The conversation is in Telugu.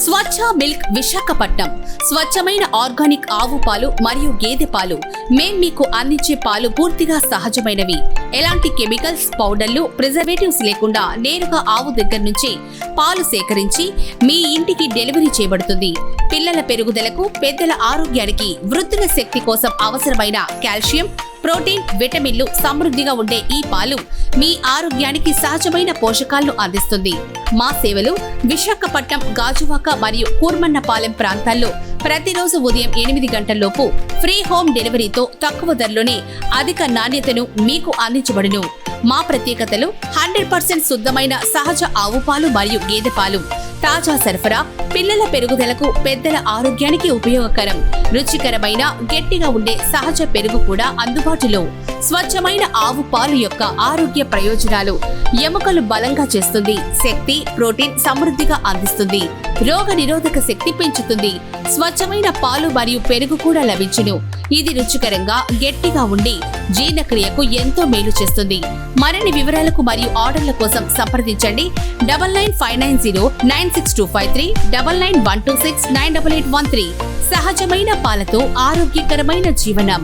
స్వచ్ఛ మిల్క్ విశాఖపట్నం స్వచ్ఛమైన ఆర్గానిక్ ఆవు పాలు మరియు గేదె పాలు. మేం మీకు అందించే పాలు పూర్తిగా సహజమైనవి. ఎలాంటి కెమికల్స్, పౌడర్లు, ప్రిజర్వేటివ్స్ లేకుండా నేరుగా ఆవు దగ్గర నుంచి పాలు సేకరించి మీ ఇంటికి డెలివరీ చేయబడుతుంది. పిల్లల పెరుగుదలకు, పెద్దల ఆరోగ్యానికి, వృద్ధుల శక్తి కోసం అవసరమైన కాల్షియం, ప్రోటీన్, విటమిన్లు సమృద్ధిగా ఉండే ఈ పాలు మీ ఆరోగ్యానికి సహజమైన పోషకాలను అందిస్తుంది. మా సేవలు విశాఖపట్నం, గాజువాక మరియు కూర్మన్నపాలెం ప్రాంతాల్లో ప్రతిరోజు ఉదయం 8 గంటల్లోపు ఫ్రీ హోమ్ డెలివరీతో తక్కువ ధరలోనే అధిక నాణ్యతను మీకు అందించబడును. మా ప్రత్యేకతలు 100% శుద్ధమైన సహజ ఆవు పాలు మరియు గేదె పాలు, తాజా సరఫరా, పిల్లల పెరుగుదలకు, పెద్దల ఆరోగ్యానికి ఉపయోగకరం, రుచికరమైన గట్టిగా ఉండే సహజ పెరుగు కూడా అందుబాటులో. స్వచ్ఛమైన ఆవు పాలు యొక్క ఆరోగ్య ప్రయోజనాలు: ఎముకలు బలంగా చేస్తుంది, శక్తి, ప్రోటీన్ సమృద్ధిగా అందిస్తుంది, రోగ నిరోధక శక్తి పెంచుతుంది. స్వచ్ఛమైన పాలు మరియు పెరుగు కూడా లభించును. ఇది రుచికరంగా, గట్టిగా ఉండి జీర్ణక్రియకు ఎంతో మేలు చేస్తుంది. మరిన్ని వివరాలకు మరియు ఆర్డర్ల కోసం సంప్రదించండి 9959096253 9912698813. సహజమైన పాలతో ఆరోగ్యకరమైన జీవనం.